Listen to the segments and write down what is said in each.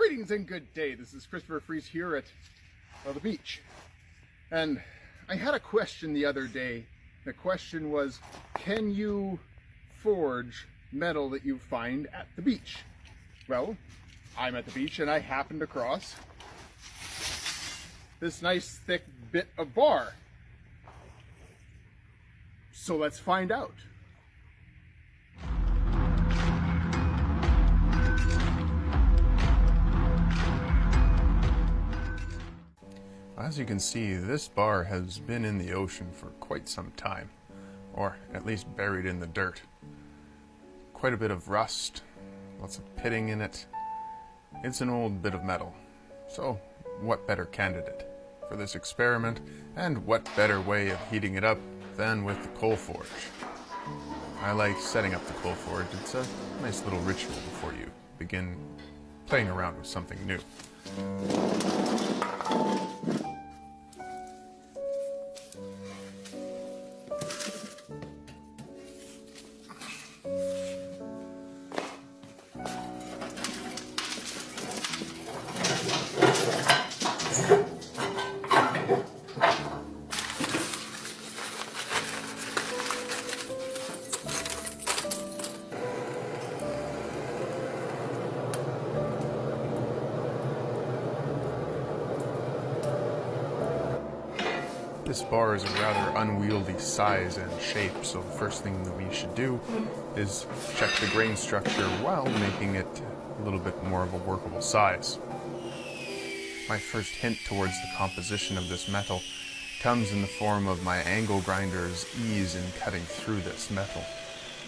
Greetings and good day. This is Christopher Fries here at the beach. And I had a question the other day. The question was, can you forge metal that you find at the beach? Well, I'm at the beach and I happened across this nice thick bit of bar. So let's find out. As you can see, this bar has been in the ocean for quite some time, or at least buried in the dirt. Quite a bit of rust, lots of pitting in it. It's an old bit of metal, so what better candidate for this experiment, and what better way of heating it up than with the coal forge. I like setting up the coal forge. It's a nice little ritual before you begin playing around with something new. This bar is a rather unwieldy size and shape, so the first thing that we should do is check the grain structure while making it a little bit more of a workable size. My first hint towards the composition of this metal comes in the form of my angle grinder's ease in cutting through this metal.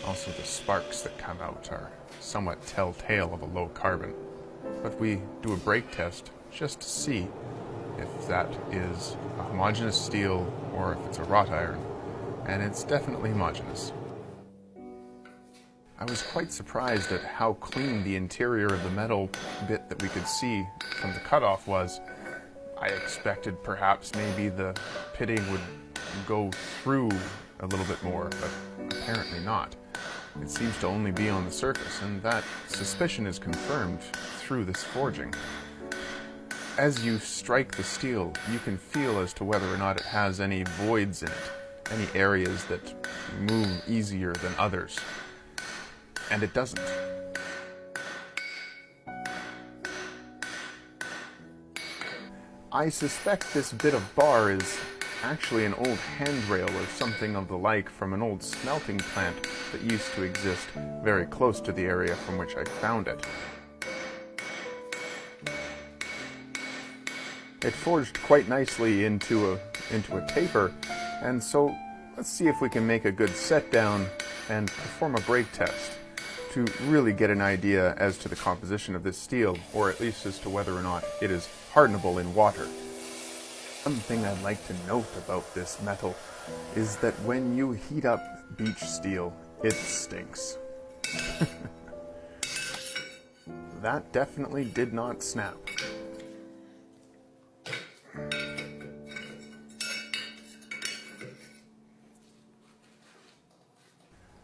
Also, the sparks that come out are somewhat telltale of a low carbon. But we do a break test just to see if that is a homogeneous steel or if it's a wrought iron, and it's definitely homogeneous. I was quite surprised at how clean the interior of the metal bit that we could see from the cutoff was. I expected perhaps maybe the pitting would go through a little bit more, but apparently not. It seems to only be on the surface, and that suspicion is confirmed through this forging. As you strike the steel, you can feel as to whether or not it has any voids in it, any areas that move easier than others. And it doesn't. I suspect this bit of bar is actually an old handrail or something of the like from an old smelting plant that used to exist very close to the area from which I found it. It forged quite nicely into a taper, and so let's see if we can make a good set down and perform a break test to really get an idea as to the composition of this steel, or at least as to whether or not it is hardenable in water. One thing I'd like to note about this metal is that when you heat up beach steel, it stinks. That definitely did not snap.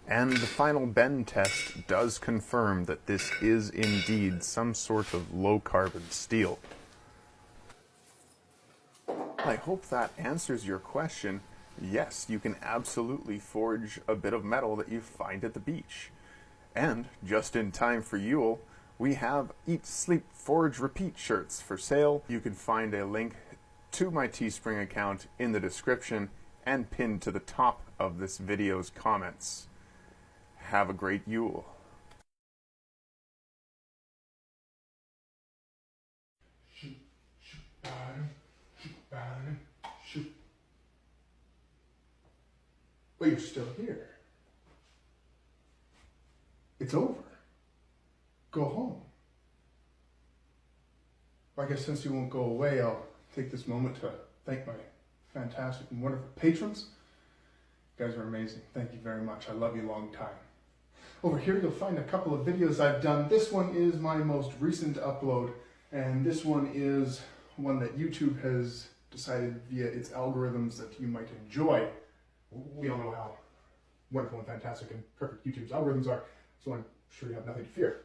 And the final bend test does confirm that this is indeed some sort of low-carbon steel. I hope that answers your question. Yes, you can absolutely forge a bit of metal that you find at the beach. And, just in time for Yule, we have Eat, Sleep, Forge, Repeat shirts for sale. You can find a link to my Teespring account in the description and pinned to the top of this video's comments. Have a great Yule. Shoot, shoot, bottom, shoot, bottom, shoot. Well, you're still here. It's over. Go home. Well, I guess since you won't go away, I'll take this moment to thank my fantastic and wonderful patrons. You guys are amazing. Thank you very much. I love you long time. Over here you'll find a couple of videos I've done. This one is my most recent upload, and this one is one that YouTube has decided via its algorithms that you might enjoy. We all know how wonderful and fantastic and perfect YouTube's algorithms are, so I'm sure you have nothing to fear.